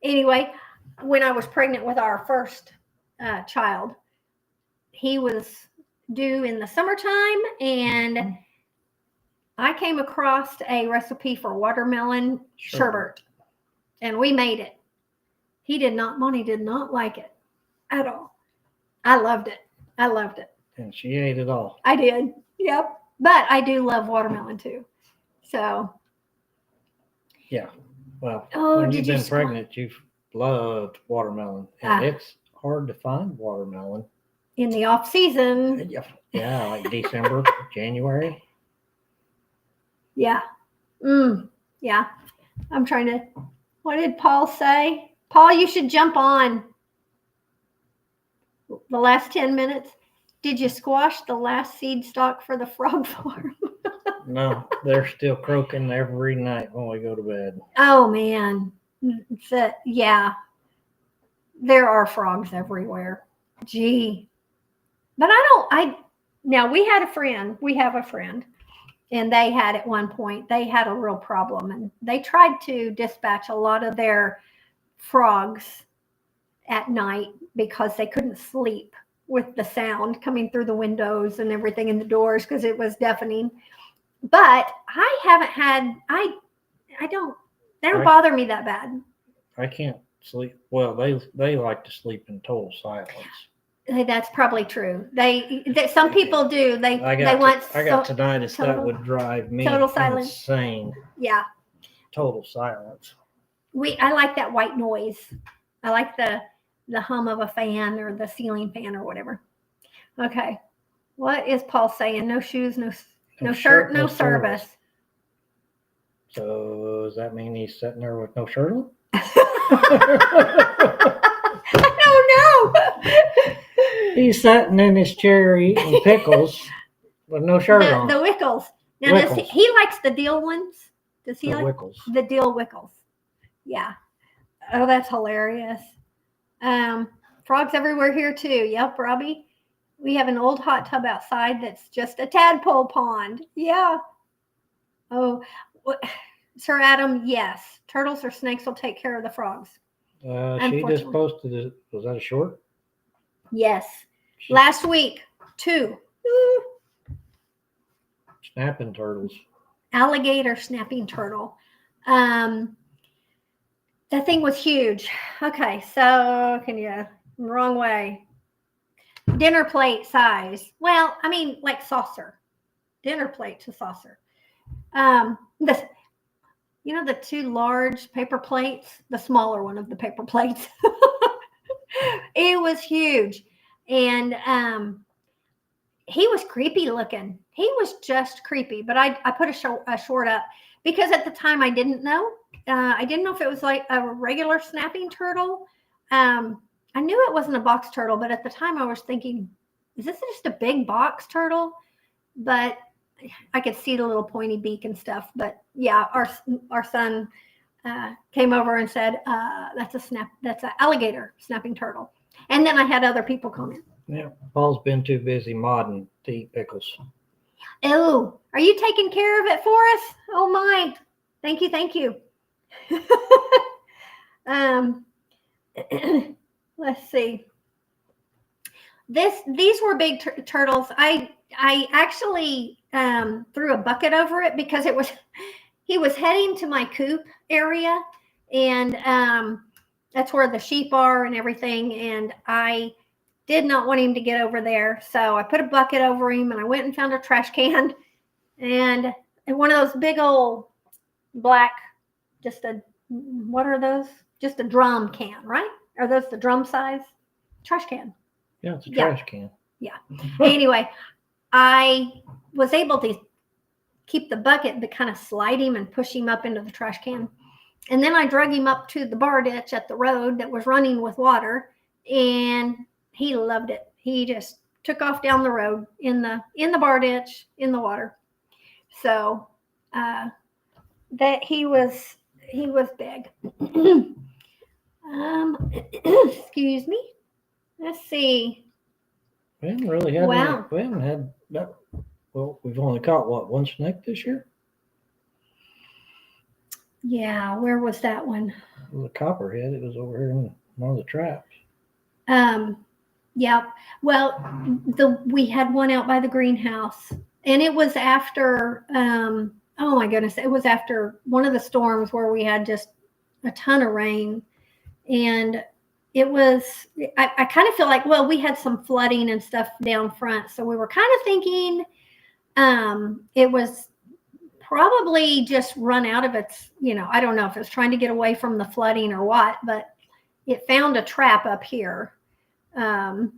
anyway, when I was pregnant with our first child, he was due in the summertime, and I came across a recipe for watermelon sherbet, and we made it. Bonnie did not like it at all. I loved it. And she ate it all. I did. Yep. But I do love watermelon too. So. Yeah. Well, when you've been pregnant, you've loved watermelon. And it's hard to find watermelon. In the off season. Yeah, like December, January. Yeah. Yeah. I'm trying to. What did Paul say? Paul, you should jump on the last 10 minutes. Did you squash the last seed stock for the frog farm? No, they're still croaking every night when we go to bed. Oh, man. Yeah. There are frogs everywhere. Gee. But now we have a friend, and they had at one point, they had a real problem, and they tried to dispatch a lot of their frogs at night because they couldn't sleep with the sound coming through the windows and everything in the doors because it was deafening. But I haven't had, they don't bother me that bad. I can't sleep. Well, they like to sleep in total silence. That's probably true. Some people do. I got tinnitus that would drive me insane. Yeah. Total silence. I like that white noise. I like the hum of a fan or the ceiling fan or whatever. Okay. What is Paul saying? No shoes, no shirt, no service. So does that mean he's sitting there with no shirt on? I don't know. He's sitting in his chair eating pickles with no shirt on. The Wickles. Now, he likes the dill ones? Does he like Wickles? The dill Wickles. Yeah. Oh, that's hilarious. Frogs everywhere here too. Yep, Robbie. We have an old hot tub outside that's just a tadpole pond. Yeah. Oh, Sir Adam, yes. Turtles or snakes will take care of the frogs. She just posted it. Was that a short? Yes. Last week, 2. Snapping turtles. Alligator snapping turtle. That thing was huge. Okay, so wrong way. Dinner plate size. Well, I mean, like saucer. Dinner plate to saucer. The 2 large paper plates, the smaller one of the paper plates. It was huge. And he was creepy looking. He was just creepy. But I put a short up because at the time I didn't know. I didn't know if it was like a regular snapping turtle. I knew it wasn't a box turtle, but at the time I was thinking, is this just a big box turtle? But I could see the little pointy beak and stuff. But yeah, our son came over and said, that's an alligator snapping turtle. And then I had other people comment. Yeah, Paul's been too busy modding to eat pickles. Oh, are you taking care of it for us? Oh my, thank you. Let's see. These were big turtles. I actually threw a bucket over it because he was heading to my coop area, and that's where the sheep are and everything, and I did not want him to get over there, so I put a bucket over him, and I went and found a trash can, and one of those big old black, what are those? Just a drum can, right? Are those the drum size trash can? Yeah, it's a trash can. Yeah. Anyway, I was able to keep the bucket, but kind of slide him and push him up into the trash can. And then I drug him up to the bar ditch at the road that was running with water, and he loved it. He just took off down the road in the bar ditch in the water. So that he was big. Excuse me. Let's see. We haven't really had Wow. we haven't had that. Well, we've only caught one snake this year? Yeah, where was that one? It was a copperhead. It was over here in one of the traps. Yeah. Well, we had one out by the greenhouse, and it was after oh my goodness, it was after one of the storms where we had just a ton of rain, and it was I kind of feel like, well, we had some flooding and stuff down front, so we were kind of thinking it was probably just run out of its, I don't know if it's trying to get away from the flooding or what, but it found a trap up here. And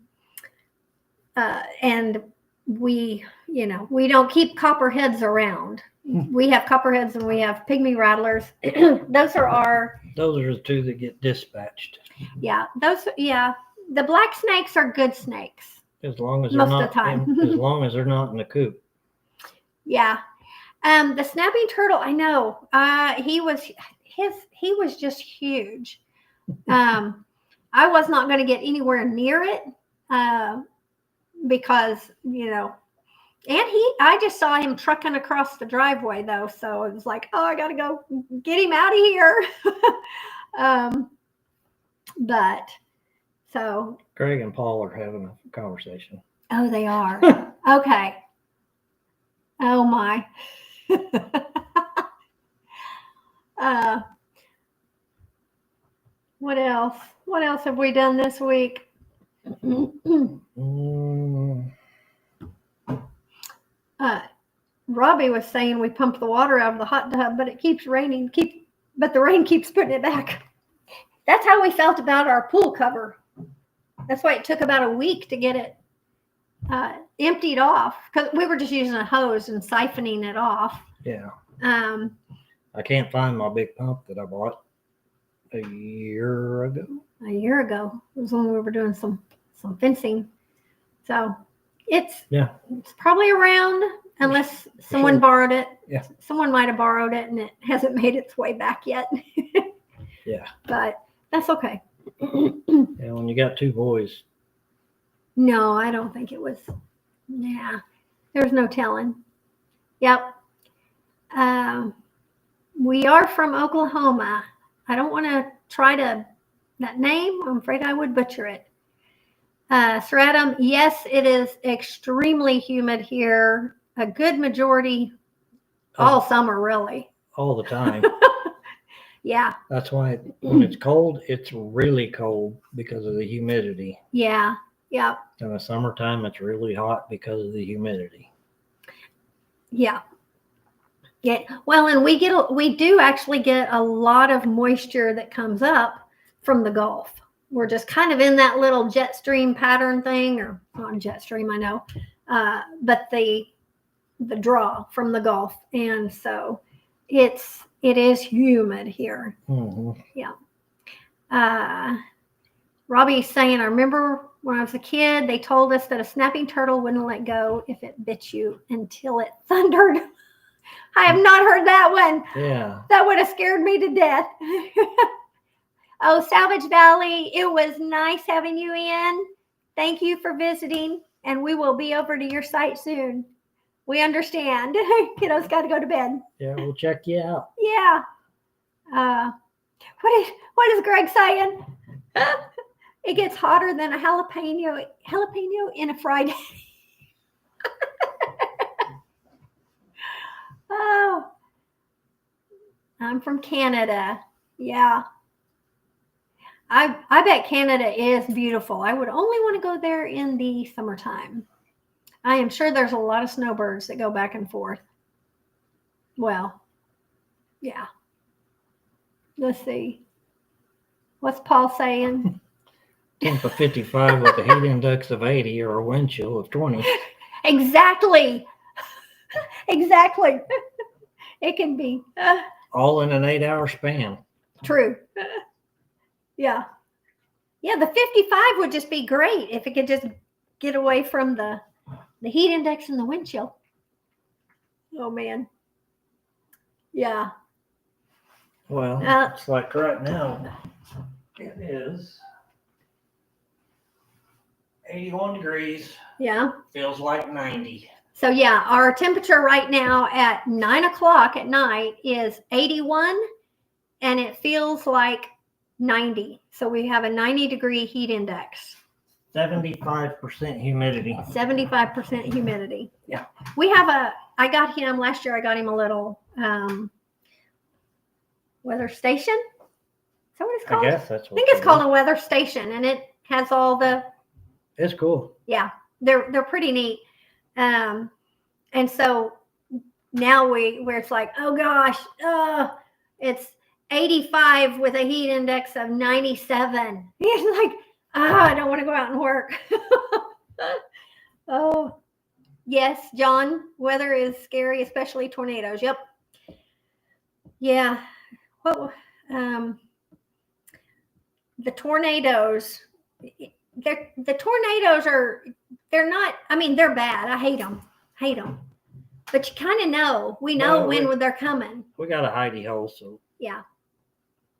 we don't keep copperheads around. We have copperheads and we have pygmy rattlers. Those are the two that get dispatched. Yeah, the black snakes are good snakes. As long as they're Most not of the time. as long as they're not in the coop. Yeah. The snapping turtle, I know. He was just huge. I was not going to get anywhere near it because, I just saw him trucking across the driveway though. So it was like, oh, I got to go get him out of here. But so. Greg and Paul are having a conversation. Oh, they are. Okay. Oh my. What else? What else have we done this week? Robbie was saying we pumped the water out of the hot tub, but it keeps raining. But the rain keeps putting it back. That's how we felt about our pool cover. That's why it took about a week to get it emptied off, because we were just using a hose and siphoning it off. Yeah. I can't find my big pump that I bought a year ago. A year ago. It was when we were doing some fencing. So it's probably around, unless someone borrowed it. Yeah. Someone might have borrowed it and it hasn't made its way back yet. Yeah. But that's okay. Yeah, when you got two boys. No, I don't think it was. Yeah. There's no telling. Yep. We are from Oklahoma. I don't want to try that name. I'm afraid I would butcher it. Sir Adam, yes, it is extremely humid here. A good majority, all summer, really. All the time. Yeah. That's why when it's cold, it's really cold because of the humidity. Yeah. Yeah. In the summertime, it's really hot because of the humidity. Yeah. Yeah. Well, and we do actually get a lot of moisture that comes up from the Gulf. We're just kind of in that little jet stream pattern thing, or not jet stream, I know, but the draw from the Gulf, and so it is humid here. Mm-hmm. Yeah. Robbie's saying, I remember When I was a kid, they told us that a snapping turtle wouldn't let go if it bit you until it thundered. I have not heard that one. Yeah. That would have scared me to death. Oh, Salvage Valley, it was nice having you in. Thank you for visiting, and we will be over to your site soon. We understand. Kiddo's got to go to bed. Yeah, we'll check you out. Yeah. What is Greg saying? It gets hotter than a jalapeno in a fried. Oh, I'm from Canada. Yeah. I bet Canada is beautiful. I would only want to go there in the summertime. I am sure there's a lot of snowbirds that go back and forth. Well, yeah. Let's see. What's Paul saying? Temp of 55 with a heat index of 80 or a wind chill of 20. Exactly. Exactly. It can be. All in an 8-hour span. True. Yeah. Yeah, the 55 would just be great if it could just get away from the heat index and the wind chill. Oh, man. Yeah. Well, it's like right now, it is 81 degrees. Yeah. Feels like 90. So, yeah, our temperature right now at 9 o'clock at night is 81, and it feels like 90. So we have a 90-degree heat index. 75% humidity. 75% humidity. Yeah. We have last year I got him a little weather station. Is that what it's called? I guess that's what I think it's called a weather station, and it has all the. It's cool. Yeah, they're pretty neat. And so now where it's like, oh gosh, it's 85 with a heat index of 97. It's like, I don't want to go out and work. Oh, yes, John, weather is scary, especially tornadoes. Yep. Yeah. What? The tornadoes. The tornadoes they're not. I mean, they're bad. I hate them. But you kind of know. We know when they're coming. We got a hidey hole, so. Yeah.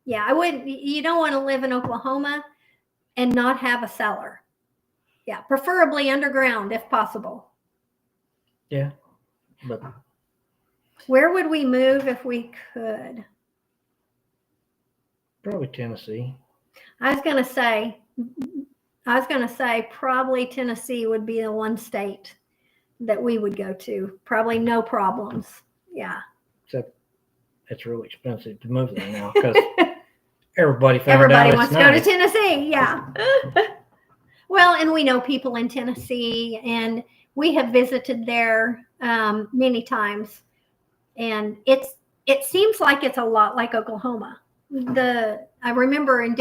Yeah, I wouldn't. You don't want to live in Oklahoma and not have a cellar. Yeah, preferably underground if possible. Yeah, but where would we move if we could? Probably Tennessee. I was gonna say probably Tennessee would be the one state that we would go to. Probably no problems. Yeah. Except it's really expensive to move there now because everybody wants to go to Tennessee. Yeah. Well, and we know people in Tennessee, and we have visited there many times, and it seems like it's a lot like Oklahoma. I remember in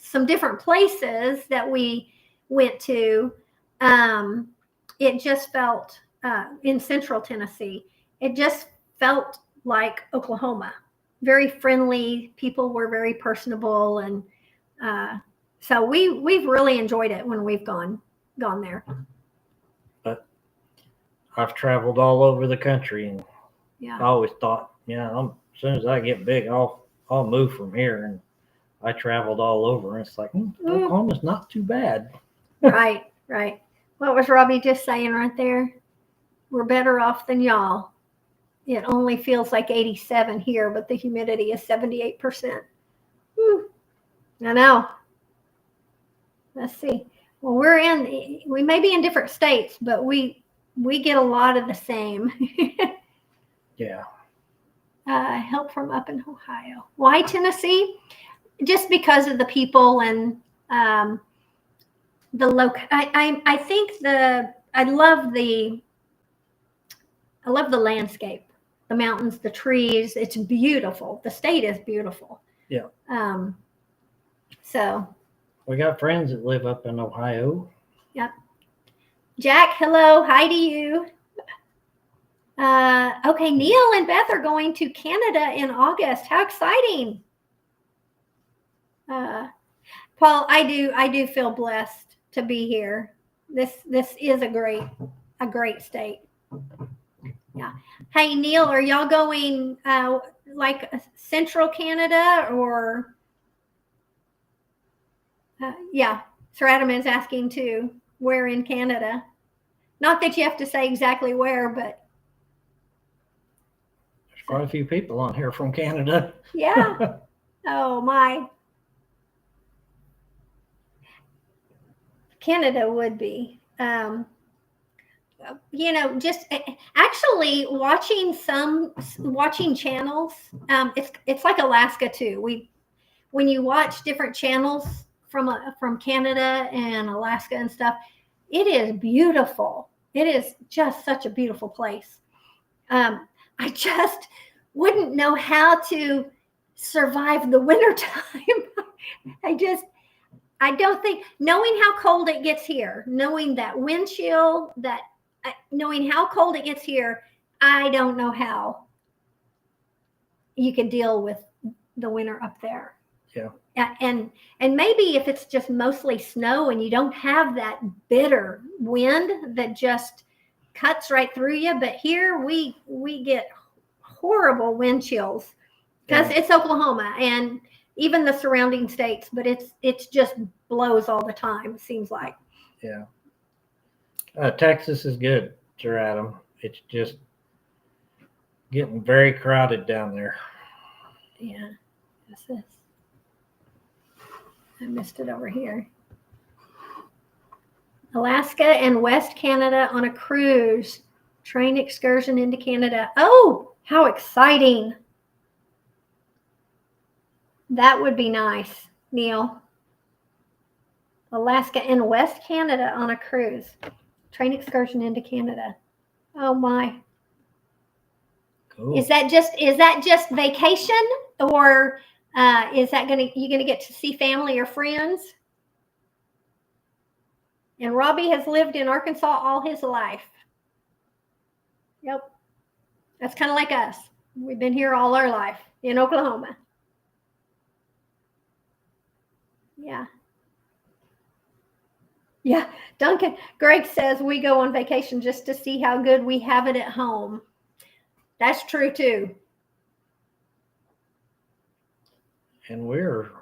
some different places that we went to, it just felt in central Tennessee, it just felt like Oklahoma. Very friendly, people were very personable, and so we've really enjoyed it when we've gone there. But I've traveled all over the country, and yeah, I always thought, as soon as I get big, I'll move from here. And I traveled all over, and it's like Oklahoma's not too bad. Right. What was Robbie just saying right there? We're better off than y'all. It only feels like 87 here, but the humidity is 78%. I know. Let's see. Well, we may be in different states, but we get a lot of the same. Yeah. Help from up in Ohio. Why Tennessee? Just because of the people and the I think I love the landscape, the mountains, the trees. It's beautiful. The state is beautiful. Yeah. So we got friends that live up in Ohio. Yep. Jack, hello. Hi to you. Okay, Neil and Beth are going to Canada in August. How exciting. Paul, I do feel blessed to be here. This is a great state. Yeah. Hey Neil, are y'all going like central Canada or? Yeah, Sir Adam is asking too. Where in Canada? Not that you have to say exactly where, but There's quite a few people on here from Canada. yeah. Oh my. Canada would be. Just actually watching channels. It's like Alaska too. When you watch different channels from Canada and Alaska and stuff, it is beautiful. It is just such a beautiful place. I just wouldn't know how to survive the wintertime. I don't think, knowing how cold it gets here, knowing that wind chill, knowing how cold it gets here, I don't know how you can deal with the winter up there. Yeah. And maybe if it's just mostly snow and you don't have that bitter wind that just cuts right through you, but here we get horrible wind chills because it's Oklahoma and even the surrounding states, but it's just blows all the time, it seems like. Yeah. Texas is good, Sir Adam. It's just getting very crowded down there. Yeah. What's this? I missed it over here. Alaska and West Canada on a cruise. Train excursion into Canada. Oh, how exciting. That would be nice, Neil. Alaska and West Canada on a cruise. Train excursion into Canada. Oh my. Cool. Is that just vacation, or is that you gonna get to see family or friends? And Robbie has lived in Arkansas all his life. Yep. That's kind of like us. We've been here all our life in Oklahoma. Yeah. Yeah. Duncan, Greg says we go on vacation just to see how good we have it at home. That's true too. And we're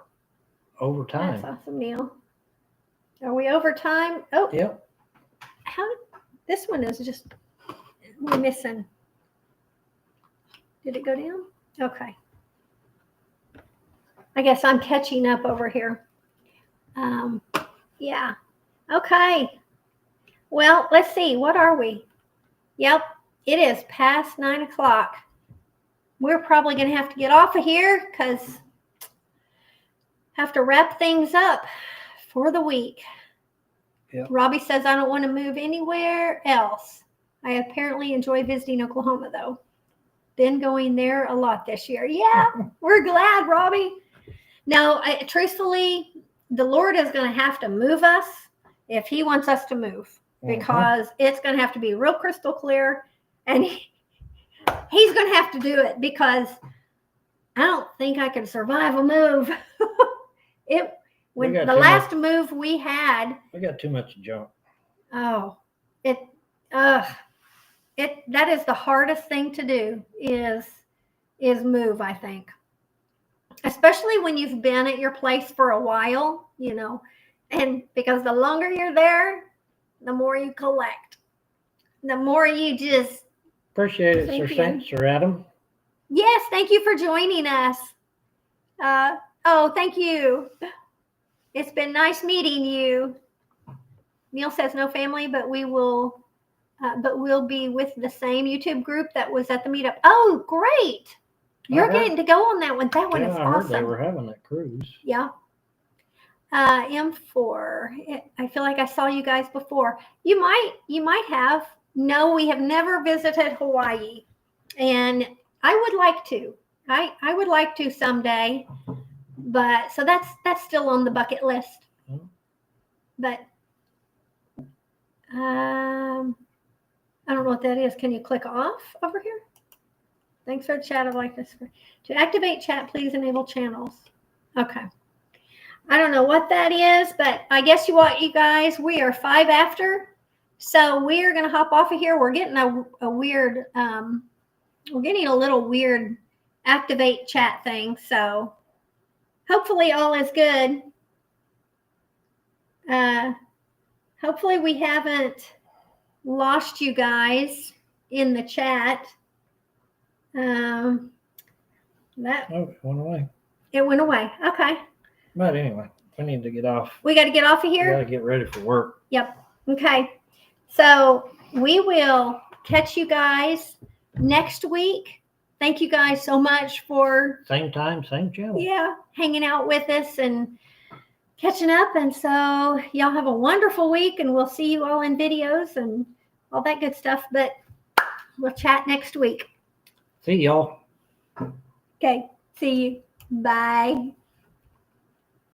over time. That's awesome, Neil. Are we over time? Oh, Yep. This one is just, we're missing. Did it go down? Okay. I guess I'm catching up over here. Yeah. Okay. Well, let's see. What are we? Yep. It is past 9 o'clock. We're probably going to have to get off of here because have to wrap things up for the week. Yep. Robbie says, I don't want to move anywhere else. I apparently enjoy visiting Oklahoma, though. Been going there a lot this year. Yeah, we're glad, Robbie. No, truthfully, the Lord is going to have to move us if he wants us to move, because it's going to have to be real crystal clear, and he's going to have to do it, because I don't think I could survive a move. When the last move we had, we got too much junk. Oh, that is the hardest thing to do is move, I think. Especially when you've been at your place for a while, and because the longer you're there, the more you collect, the more you just appreciate it, Sir Adam. Yes, thank you for joining us. Thank you. It's been nice meeting you. Neil says no family, but we'll be with the same YouTube group that was at the meetup. Oh, great. You're getting to go on that one. That one is awesome. I heard they were having that cruise. Yeah. M4. I feel like I saw you guys before. You might have. No, we have never visited Hawaii. And I would like to. I would like to someday. But so that's still on the bucket list. But I don't know what that is. Can you click off over here? Thanks for the chat. I like this. To activate chat, please enable channels. Okay. I don't know what that is, but I guess you guys, we are 5 after. So we are going to hop off of here. We're getting a weird, we're getting a little weird activate chat thing. So hopefully all is good. Hopefully we haven't lost you guys in the chat. That Oh, it went away. it went away. Okay. But anyway, we need to get off. We got to get off of We here. got to get ready for work. Yep. Okay. So we will catch you guys next week. Thank you guys so much for Same time, same channel. hanging out with us and catching up. And so y'all have a wonderful week, and we'll see you all in videos and all that good stuff. But we'll chat next week. See y'all. Okay. See you. Bye.